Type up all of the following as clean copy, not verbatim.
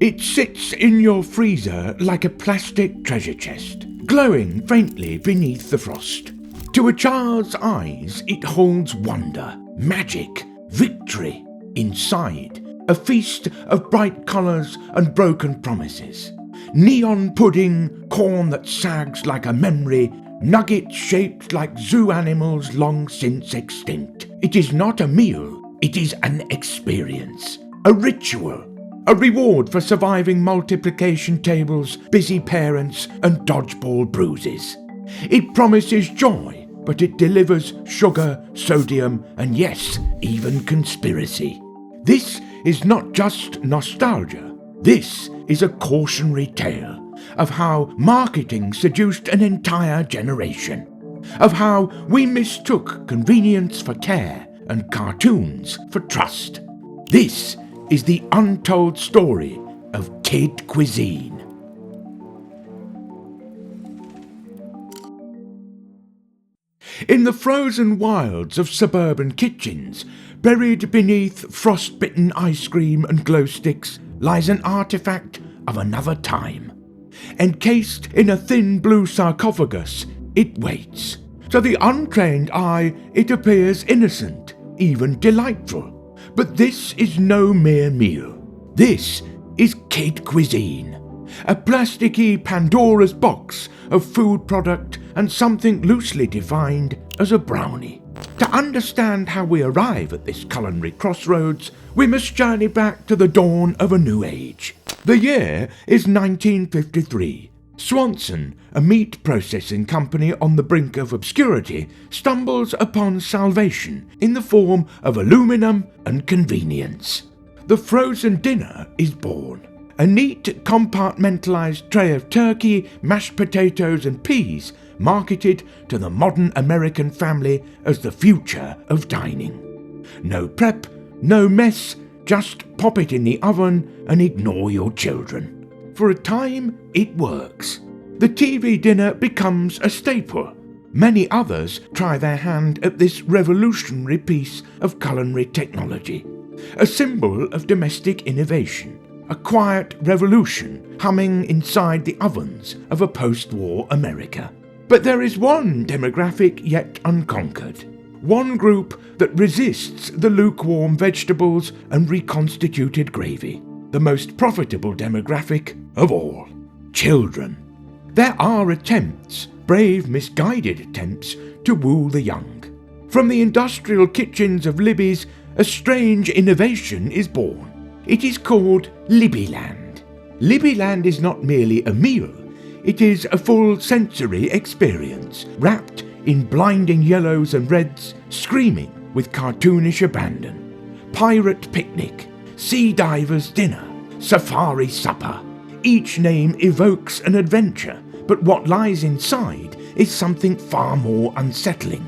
It sits in your freezer like a plastic treasure chest, glowing faintly beneath the frost. To a child's eyes, it holds wonder, magic, victory. Inside, a feast of bright colours and broken promises. Neon pudding, corn that sags like a memory, nuggets shaped like zoo animals long since extinct. It is not a meal, it is an experience, a ritual, a reward for surviving multiplication tables, busy parents, and dodgeball bruises. It promises joy, but it delivers sugar, sodium, and yes, even conspiracy. This is not just nostalgia. This is a cautionary tale of how marketing seduced an entire generation, of how we mistook convenience for care and cartoons for trust. This is the untold story of Kid Cuisine. In the frozen wilds of suburban kitchens, buried beneath frostbitten ice cream and glow sticks, lies an artifact of another time. Encased in a thin blue sarcophagus, it waits. To the untrained eye, it appears innocent, even delightful. But this is no mere meal. This is Kid Cuisine, a plasticky Pandora's box of food product and something loosely defined as a brownie. To understand how we arrive at this culinary crossroads, we must journey back to the dawn of a new age. The year is 1953. Swanson, a meat processing company on the brink of obscurity, stumbles upon salvation in the form of aluminum and convenience. The frozen dinner is born. A neat, compartmentalized tray of turkey, mashed potatoes and peas, marketed to the modern American family as the future of dining. No prep, no mess, just pop it in the oven and ignore your children. For a time, it works. The TV dinner becomes a staple. Many others try their hand at this revolutionary piece of culinary technology, a symbol of domestic innovation. A quiet revolution humming inside the ovens of a post-war America. But there is one demographic yet unconquered. One group that resists the lukewarm vegetables and reconstituted gravy. The most profitable demographic of all. Children. There are attempts, brave misguided attempts, to woo the young. From the industrial kitchens of Libby's, a strange innovation is born. It is called Libbyland. Libbyland is not merely a meal, it is a full sensory experience, wrapped in blinding yellows and reds, screaming with cartoonish abandon. Pirate picnic, sea diver's dinner, safari supper. Each name evokes an adventure, but what lies inside is something far more unsettling.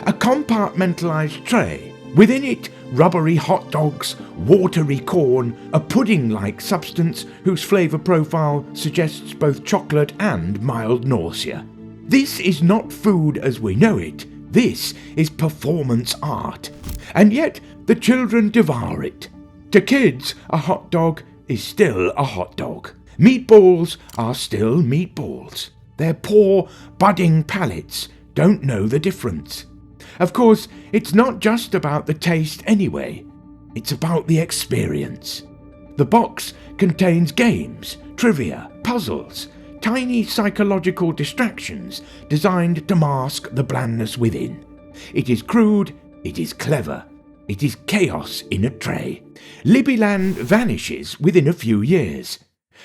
A compartmentalized tray, within it rubbery hot dogs, watery corn, a pudding-like substance whose flavour profile suggests both chocolate and mild nausea. This is not food as we know it, this is performance art. And yet the children devour it. To kids, a hot dog is still a hot dog. Meatballs are still meatballs. Their poor, budding palates don't know the difference. Of course, it's not just about the taste anyway, it's about the experience. The box contains games, trivia, puzzles, tiny psychological distractions designed to mask the blandness within. It is crude, it is clever, it is chaos in a tray. Libbyland vanishes within a few years.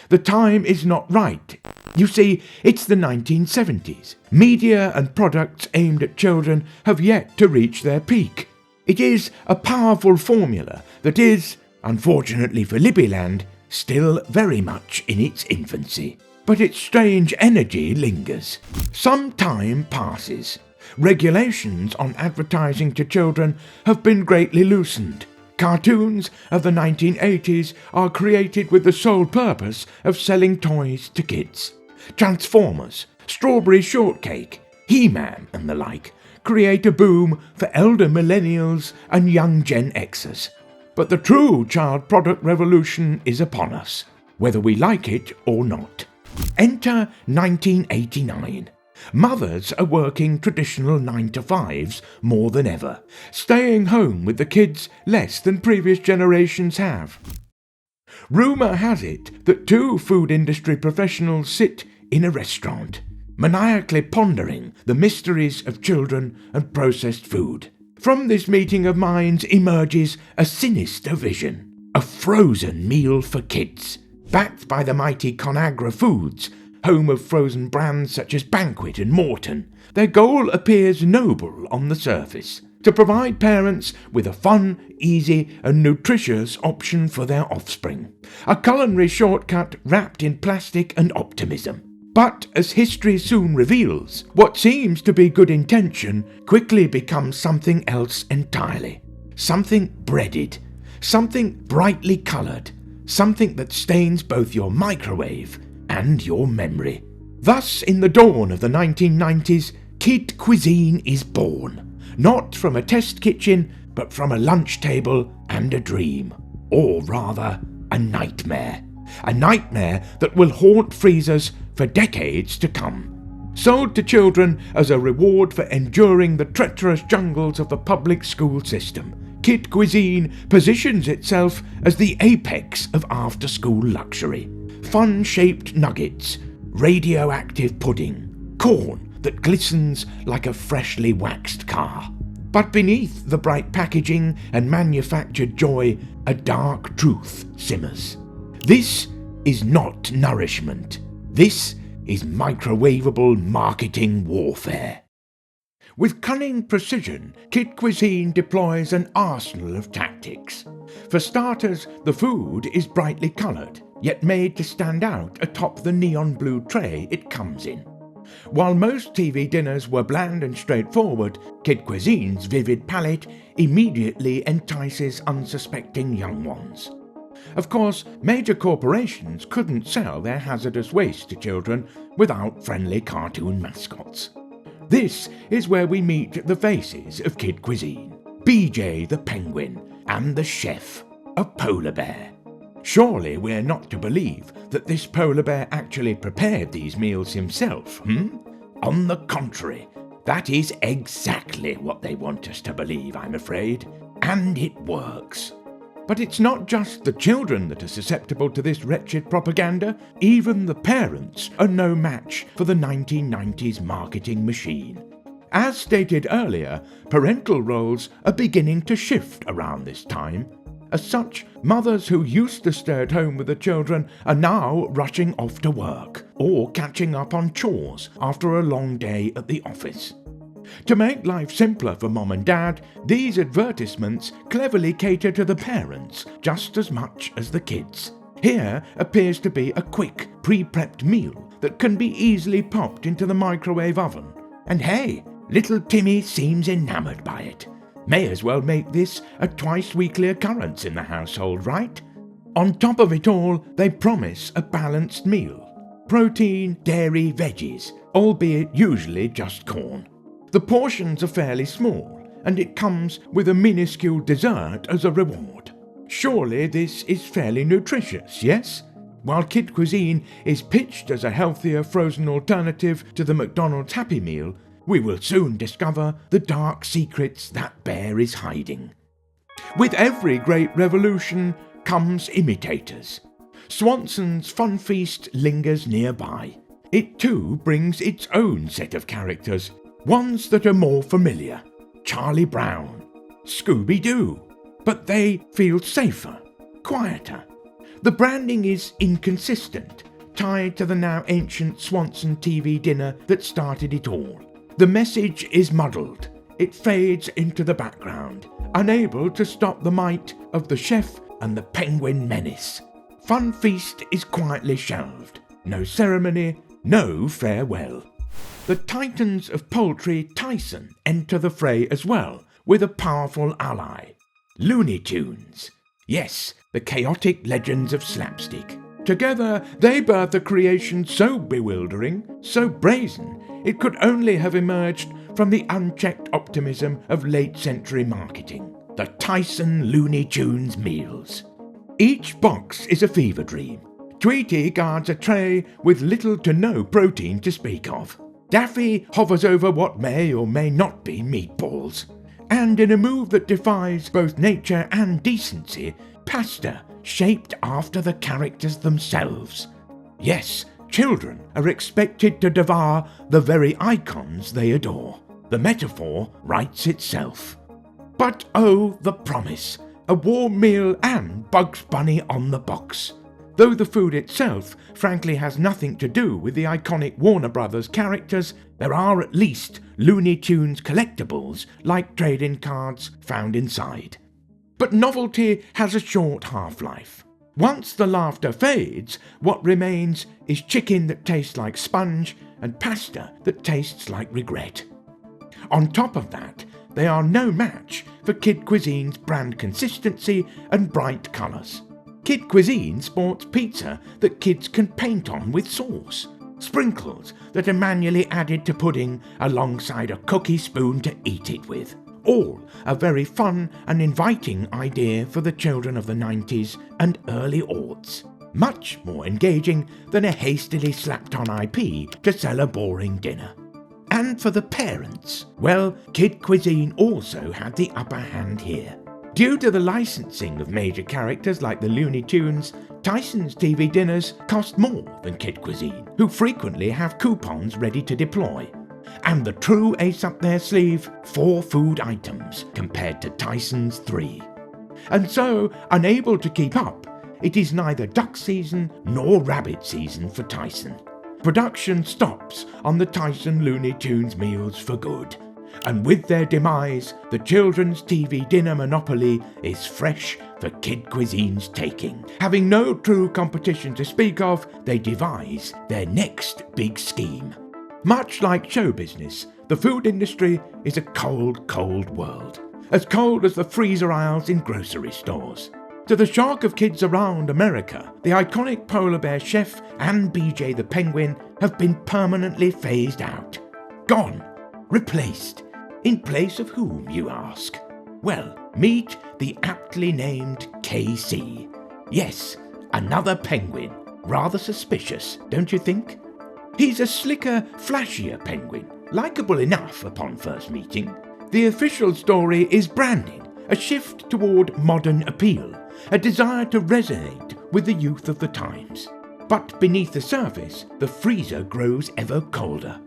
The time is not right. You see, it's the 1970s. Media and products aimed at children have yet to reach their peak. It is a powerful formula that is, unfortunately for Libbyland, still very much in its infancy. But its strange energy lingers. Some time passes. Regulations on advertising to children have been greatly loosened. Cartoons of the 1980s are created with the sole purpose of selling toys to kids. Transformers, Strawberry Shortcake, He-Man and the like create a boom for elder millennials and young Gen Xers. But the true child product revolution is upon us. whether we like it or not. Enter 1989. Mothers are working traditional 9-to-5s more than ever, staying home with the kids less than previous generations have. Rumour has it that two food industry professionals sit in a restaurant, maniacally pondering the mysteries of children and processed food. From this meeting of minds emerges a sinister vision, a frozen meal for kids, backed by the mighty Conagra Foods, home of frozen brands such as Banquet and Morton. Their goal appears noble on the surface, to provide parents with a fun, easy and nutritious option for their offspring. A culinary shortcut wrapped in plastic and optimism. But as history soon reveals, what seems to be good intention quickly becomes something else entirely. Something breaded, something brightly coloured, something that stains both your microwave and your memory. Thus, in the dawn of the 1990s, Kid Cuisine is born. Not from a test kitchen, but from a lunch table and a dream. Or rather, a nightmare. A nightmare that will haunt freezers for decades to come. Sold to children as a reward for enduring the treacherous jungles of the public school system, Kid Cuisine positions itself as the apex of after-school luxury. Fun-shaped nuggets, radioactive pudding, corn that glistens like a freshly waxed car. But beneath the bright packaging and manufactured joy, a dark truth simmers. This is not nourishment. This is microwavable marketing warfare. With cunning precision, Kid Cuisine deploys an arsenal of tactics. For starters, the food is brightly coloured, yet made to stand out atop the neon blue tray it comes in. While most TV dinners were bland and straightforward, Kid Cuisine's vivid palette immediately entices unsuspecting young ones. Of course, major corporations couldn't sell their hazardous waste to children without friendly cartoon mascots. This is where we meet the faces of Kid Cuisine. BJ the penguin and the chef, a polar bear. Surely we're not to believe that this polar bear actually prepared these meals himself, On the contrary, that is exactly what they want us to believe, I'm afraid. And it works. But it's not just the children that are susceptible to this wretched propaganda. Even the parents are no match for the 1990s marketing machine. As stated earlier, parental roles are beginning to shift around this time. As such, mothers who used to stay at home with the children are now rushing off to work or catching up on chores after a long day at the office. To make life simpler for mom and dad, these advertisements cleverly cater to the parents just as much as the kids. Here appears to be a quick, pre-prepped meal that can be easily popped into the microwave oven. And hey, little Timmy seems enamoured by it. May as well make this a twice-weekly occurrence in the household, right? On top of it all, they promise a balanced meal. Protein, dairy, veggies, albeit usually just corn. The portions are fairly small, and it comes with a minuscule dessert as a reward. Surely this is fairly nutritious, yes? While Kid Cuisine is pitched as a healthier frozen alternative to the McDonald's Happy Meal, we will soon discover the dark secrets that bear is hiding. With every great revolution comes imitators. Swanson's Fun Feast lingers nearby. It too brings its own set of characters, ones that are more familiar. Charlie Brown, Scooby-Doo, but they feel safer, quieter. The branding is inconsistent, tied to the now ancient Swanson TV dinner that started it all. The message is muddled. It fades into the background, unable to stop the might of the chef and the penguin menace. Fun Feast is quietly shelved. No ceremony, no farewell. The titans of poultry Tyson enter the fray as well, with a powerful ally. Looney Tunes. Yes, the chaotic legends of slapstick. Together, they birth a creation so bewildering, so brazen, it could only have emerged from the unchecked optimism of late-century marketing. The Tyson Looney Tunes meals. Each box is a fever dream. Tweety guards a tray with little to no protein to speak of. Daffy hovers over what may or may not be meatballs. And in a move that defies both nature and decency, pasta shaped after the characters themselves. Yes, children are expected to devour the very icons they adore. The metaphor writes itself. But oh, the promise! A warm meal and Bugs Bunny on the box. Though the food itself frankly has nothing to do with the iconic Warner Brothers characters, there are at least Looney Tunes collectibles like trading cards found inside. But novelty has a short half-life. Once the laughter fades, what remains is chicken that tastes like sponge and pasta that tastes like regret. On top of that, they are no match for Kid Cuisine's brand consistency and bright colours. Kid Cuisine sports pizza that kids can paint on with sauce, sprinkles that are manually added to pudding alongside a cookie spoon to eat it with. All a very fun and inviting idea for the children of the 90s and early aughts. Much more engaging than a hastily slapped on IP to sell a boring dinner. And for the parents, well, Kid Cuisine also had the upper hand here. Due to the licensing of major characters like the Looney Tunes, Tyson's TV dinners cost more than Kid Cuisine, who frequently have coupons ready to deploy. And the true ace up their sleeve, 4 food items compared to Tyson's 3. And so, unable to keep up, it is neither duck season nor rabbit season for Tyson. Production stops on the Tyson Looney Tunes meals for good. And with their demise, the children's TV dinner monopoly is fresh for Kid Cuisine's taking. Having no true competition to speak of, they devise their next big scheme. Much like show business, the food industry is a cold, cold world. As cold as the freezer aisles in grocery stores. To the shock of kids around America, the iconic polar bear chef and BJ the penguin have been permanently phased out. Gone. Replaced. In place of whom, you ask? Well, meet the aptly named KC. Yes, another penguin. Rather suspicious, don't you think? He's a slicker, flashier penguin, likeable enough upon first meeting. The official story is branding, a shift toward modern appeal, a desire to resonate with the youth of the times. But beneath the surface, the freezer grows ever colder.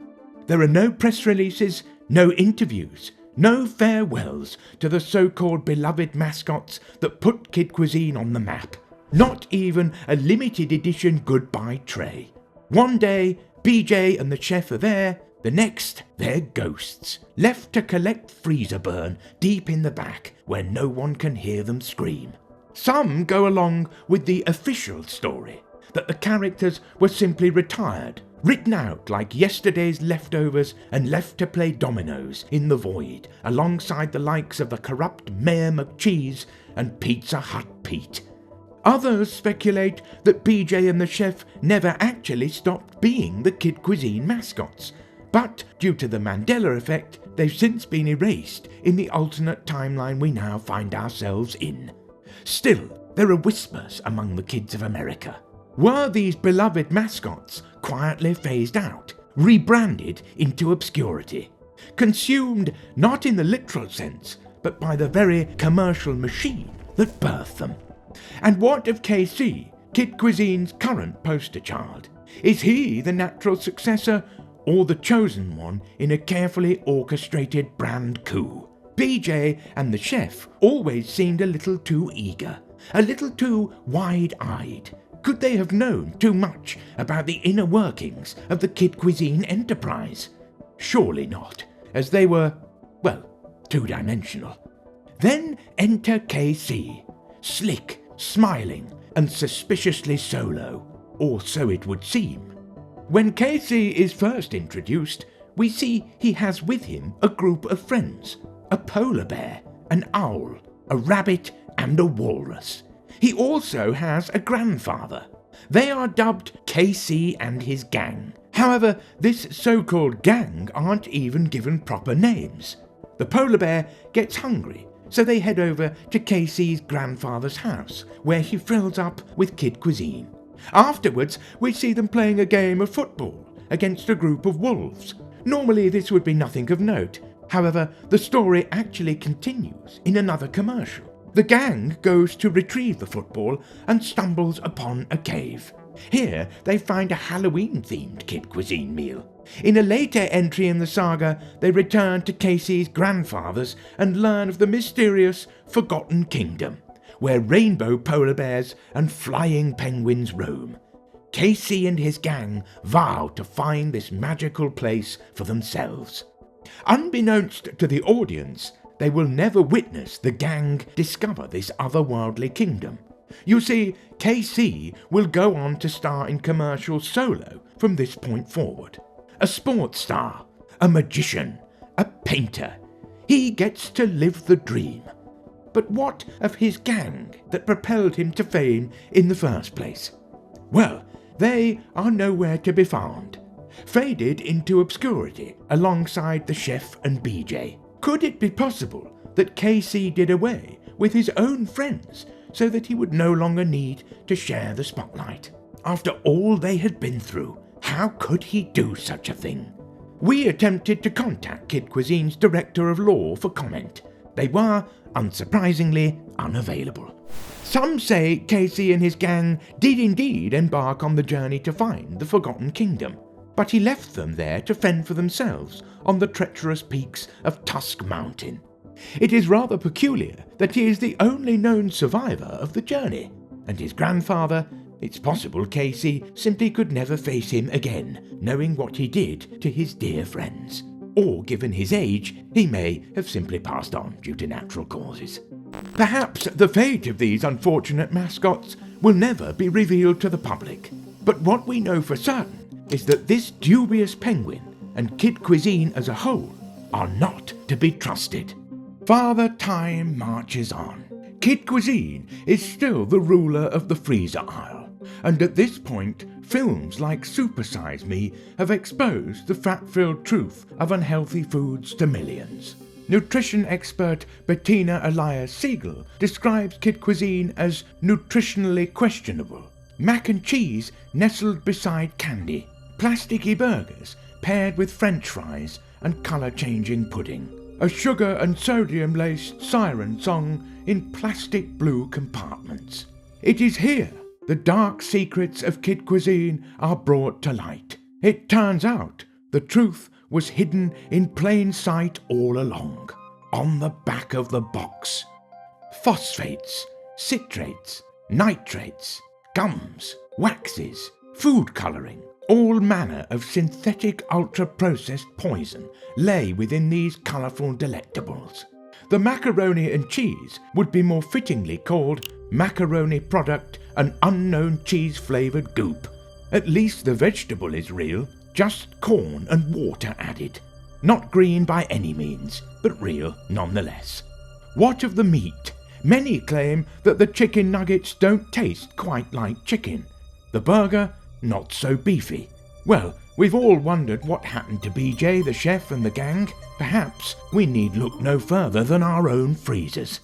There are no press releases, no interviews, no farewells to the so-called beloved mascots that put Kid Cuisine on the map. Not even a limited edition goodbye tray. One day, BJ and the chef are there, the next, they're ghosts, left to collect freezer burn deep in the back where no one can hear them scream. Some go along with the official story, that the characters were simply retired, written out like yesterday's leftovers and left to play dominoes in the void, alongside the likes of the corrupt Mayor McCheese and Pizza Hut Pete. Others speculate that BJ and the chef never actually stopped being the Kid Cuisine mascots, but due to the Mandela effect, they've since been erased in the alternate timeline we now find ourselves in. Still, there are whispers among the kids of America. Were these beloved mascots quietly phased out, rebranded into obscurity, consumed not in the literal sense, but by the very commercial machine that birthed them? And what of KC, Kid Cuisine's current poster child? Is he the natural successor or the chosen one in a carefully orchestrated brand coup? BJ and the chef always seemed a little too eager, a little too wide-eyed. Could they have known too much about the inner workings of the Kid Cuisine enterprise? Surely not, as they were, well, two-dimensional. Then enter KC, slick, smiling, and suspiciously solo, or so it would seem. When KC is first introduced, we see he has with him a group of friends, a polar bear, an owl, a rabbit, and a walrus. He also has a grandfather. They are dubbed KC and his gang. However, this so-called gang aren't even given proper names. The polar bear gets hungry, so they head over to KC's grandfather's house, where he fills up with Kid Cuisine. Afterwards, we see them playing a game of football against a group of wolves. Normally this would be nothing of note. However, the story actually continues in another commercial. The gang goes to retrieve the football and stumbles upon a cave. Here they find a Halloween-themed Kid Cuisine meal. In a later entry in the saga, they return to Casey's grandfather's and learn of the mysterious Forgotten Kingdom, where rainbow polar bears and flying penguins roam. Casey and his gang vow to find this magical place for themselves. Unbeknownst to the audience, they will never witness the gang discover this otherworldly kingdom. You see, KC will go on to star in commercials solo from this point forward. A sports star, a magician, a painter. He gets to live the dream. But what of his gang that propelled him to fame in the first place? Well, they are nowhere to be found. Faded into obscurity alongside the chef and BJ. Could it be possible that KC did away with his own friends so that he would no longer need to share the spotlight? After all they had been through, how could he do such a thing? We attempted to contact Kid Cuisine's director of law for comment. They were, unsurprisingly, unavailable. Some say Casey and his gang did indeed embark on the journey to find the Forgotten Kingdom, but he left them there to fend for themselves on the treacherous peaks of Tusk Mountain. It is rather peculiar that he is the only known survivor of the journey, and his grandfather, it's possible Casey simply could never face him again, knowing what he did to his dear friends. Or, given his age, he may have simply passed on due to natural causes. Perhaps the fate of these unfortunate mascots will never be revealed to the public, but what we know for certain is that this dubious penguin and Kid Cuisine as a whole are not to be trusted. Father Time marches on. Kid Cuisine is still the ruler of the freezer aisle, and at this point, films like Super Size Me have exposed the fat-filled truth of unhealthy foods to millions. Nutrition expert Bettina Elias Siegel describes Kid Cuisine as nutritionally questionable. Mac and cheese nestled beside candy. Plasticky burgers paired with French fries and colour-changing pudding. A sugar and sodium-laced siren song in plastic blue compartments. It is here the dark secrets of Kid Cuisine are brought to light. It turns out the truth was hidden in plain sight all along, on the back of the box. Phosphates, citrates, nitrates, gums, waxes, food colouring, all manner of synthetic ultra-processed poison lay within these colourful delectables. The macaroni and cheese would be more fittingly called macaroni product and unknown cheese-flavoured goop. At least the vegetable is real, just corn and water added. Not green by any means, but real nonetheless. What of the meat? Many claim that the chicken nuggets don't taste quite like chicken. The burger, not so beefy. Well, we've all wondered what happened to BJ, the chef, and the gang. Perhaps we need look no further than our own freezers.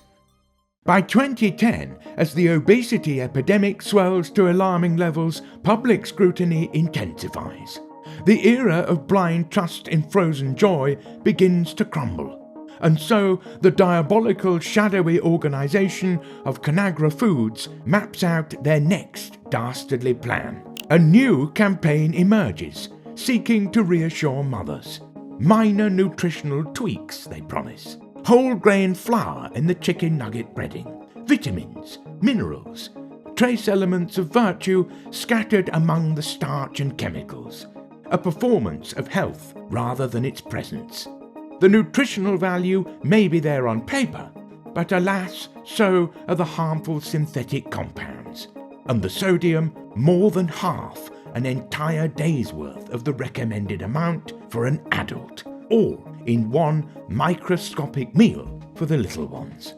By 2010, as the obesity epidemic swells to alarming levels, public scrutiny intensifies. The era of blind trust in frozen joy begins to crumble, and so the diabolical shadowy organisation of Conagra Foods maps out their next dastardly plan. A new campaign emerges, seeking to reassure mothers. Minor nutritional tweaks, they promise. Whole grain flour in the chicken nugget breading, vitamins, minerals, trace elements of virtue scattered among the starch and chemicals. A performance of health rather than its presence. The nutritional value may be there on paper, but alas, so are the harmful synthetic compounds. And the sodium more than half an entire day's worth of the recommended amount for an adult, all in one microscopic meal for the little ones.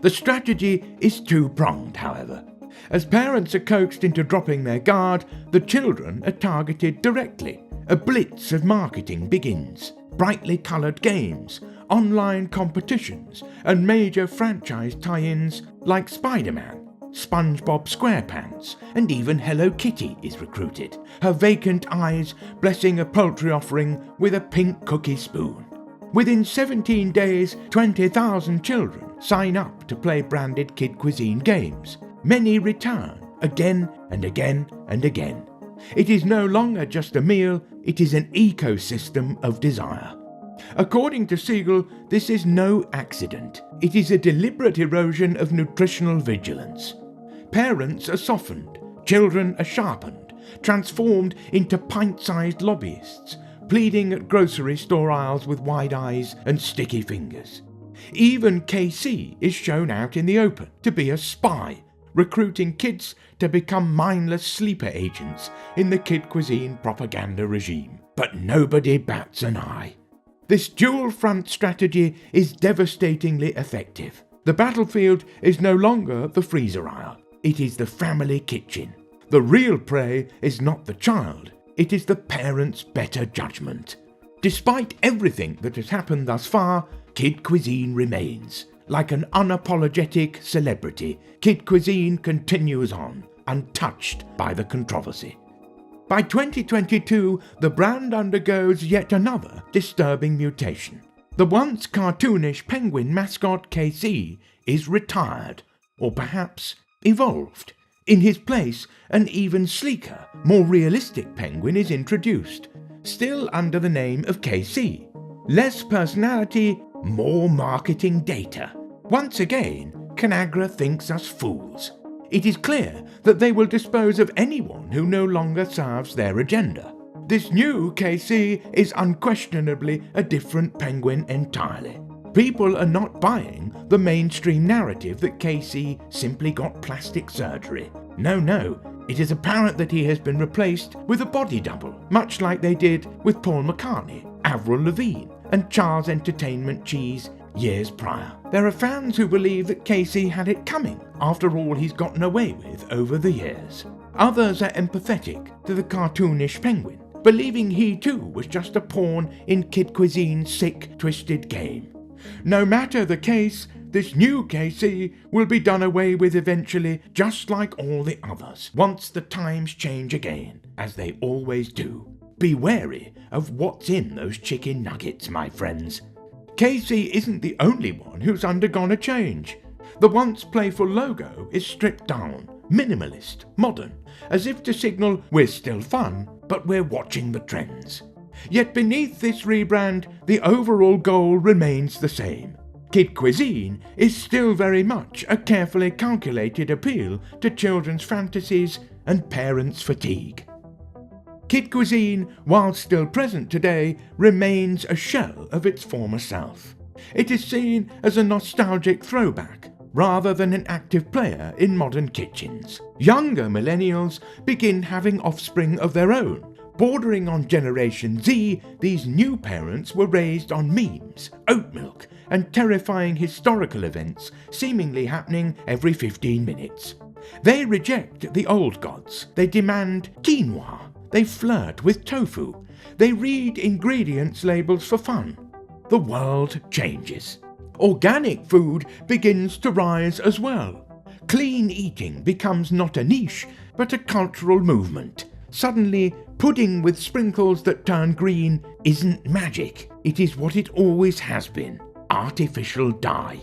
The strategy is two-pronged, however. As parents are coaxed into dropping their guard, the children are targeted directly. A blitz of marketing begins. Brightly coloured games, online competitions, and major franchise tie-ins like Spider-Man, SpongeBob SquarePants, and even Hello Kitty is recruited, her vacant eyes blessing a poultry offering with a pink cookie spoon. Within 17 days, 20,000 children sign up to play branded Kid Cuisine games. Many return, again and again and again. It is no longer just a meal, it is an ecosystem of desire. According to Siegel, this is no accident. It is a deliberate erosion of nutritional vigilance. Parents are softened, children are sharpened, transformed into pint-sized lobbyists, pleading at grocery store aisles with wide eyes and sticky fingers. Even KC is shown out in the open to be a spy, recruiting kids to become mindless sleeper agents in the Kid Cuisine propaganda regime. But nobody bats an eye. This dual-front strategy is devastatingly effective. The battlefield is no longer the freezer aisle, it is the family kitchen. The real prey is not the child, it is the parent's better judgment. Despite everything that has happened thus far, Kid Cuisine remains. Like an unapologetic celebrity, Kid Cuisine continues on, untouched by the controversy. By 2022, the brand undergoes yet another disturbing mutation. The once cartoonish penguin mascot KC is retired, or perhaps evolved. In his place, an even sleeker, more realistic penguin is introduced, still under the name of KC. Less personality, more marketing data. Once again, Conagra thinks us fools. It is clear that they will dispose of anyone who no longer serves their agenda. This new KC is unquestionably a different penguin entirely. People are not buying the mainstream narrative that KC simply got plastic surgery. No, it is apparent that he has been replaced with a body double, much like they did with Paul McCartney, Avril Lavigne, and Charles Entertainment Cheese years prior. There are fans who believe that KC had it coming after all he's gotten away with over the years. Others are empathetic to the cartoonish penguin, believing he too was just a pawn in Kid Cuisine's sick, twisted game. No matter the case, this new KC will be done away with eventually, just like all the others, once the times change again, as they always do. Be wary of what's in those chicken nuggets, my friends. KC isn't the only one who's undergone a change. The once playful logo is stripped down, minimalist, modern, as if to signal we're still fun, but we're watching the trends. Yet beneath this rebrand, the overall goal remains the same. Kid Cuisine is still very much a carefully calculated appeal to children's fantasies and parents' fatigue. Kid Cuisine, while still present today, remains a shell of its former self. It is seen as a nostalgic throwback, rather than an active player in modern kitchens. Younger millennials begin having offspring of their own. Bordering on Generation Z, these new parents were raised on memes, oat milk, and terrifying historical events seemingly happening every 15 minutes. They reject the old gods. They demand quinoa. They flirt with tofu. They read ingredients labels for fun. The world changes. Organic food begins to rise as well. Clean eating becomes not a niche, but a cultural movement. Suddenly, pudding with sprinkles that turn green isn't magic. It is what it always has been, artificial dye.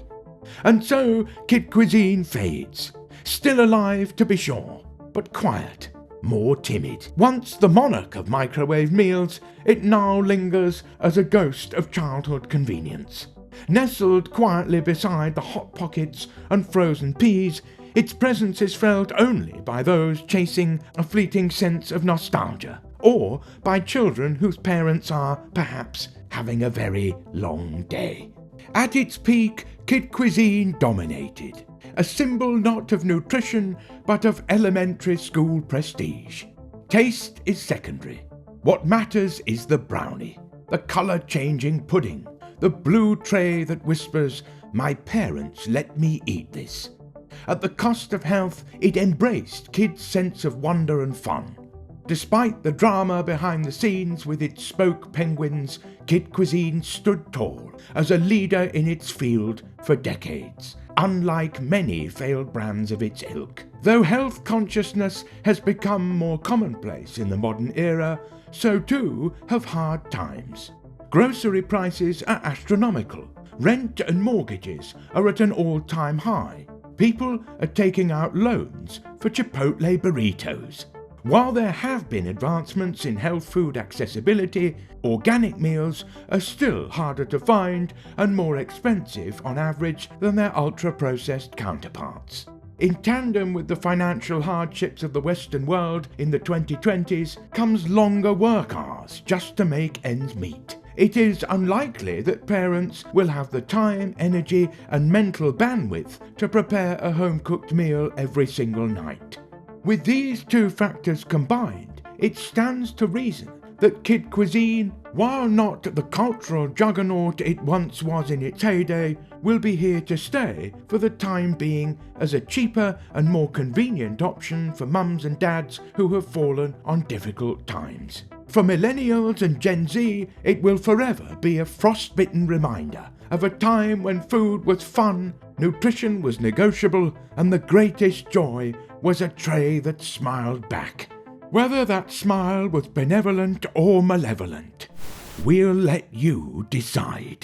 And so, Kid Cuisine fades. Still alive, to be sure, but quiet, more timid. Once the monarch of microwave meals, it now lingers as a ghost of childhood convenience. Nestled quietly beside the Hot Pockets and frozen peas, its presence is felt only by those chasing a fleeting sense of nostalgia, or by children whose parents are, perhaps, having a very long day. At its peak, Kid Cuisine dominated, a symbol not of nutrition, but of elementary school prestige. Taste is secondary. What matters is the brownie, the colour-changing pudding, the blue tray that whispers, "My parents let me eat this." At the cost of health, it embraced kids' sense of wonder and fun. Despite the drama behind the scenes with its spoke penguins, Kid Cuisine stood tall as a leader in its field for decades, unlike many failed brands of its ilk. Though health consciousness has become more commonplace in the modern era, so too have hard times. Grocery prices are astronomical. Rent and mortgages are at an all-time high. People are taking out loans for Chipotle burritos. While there have been advancements in health food accessibility, organic meals are still harder to find and more expensive on average than their ultra-processed counterparts. In tandem with the financial hardships of the Western world in the 2020s comes longer work hours just to make ends meet. It is unlikely that parents will have the time, energy, and mental bandwidth to prepare a home-cooked meal every single night. With these two factors combined, it stands to reason that kid cuisine, while not the cultural juggernaut it once was in its heyday, will be here to stay for the time being as a cheaper and more convenient option for mums and dads who have fallen on difficult times. For millennials and Gen Z, it will forever be a frostbitten reminder of a time when food was fun, nutrition was negotiable, and the greatest joy was a tray that smiled back. Whether that smile was benevolent or malevolent, we'll let you decide.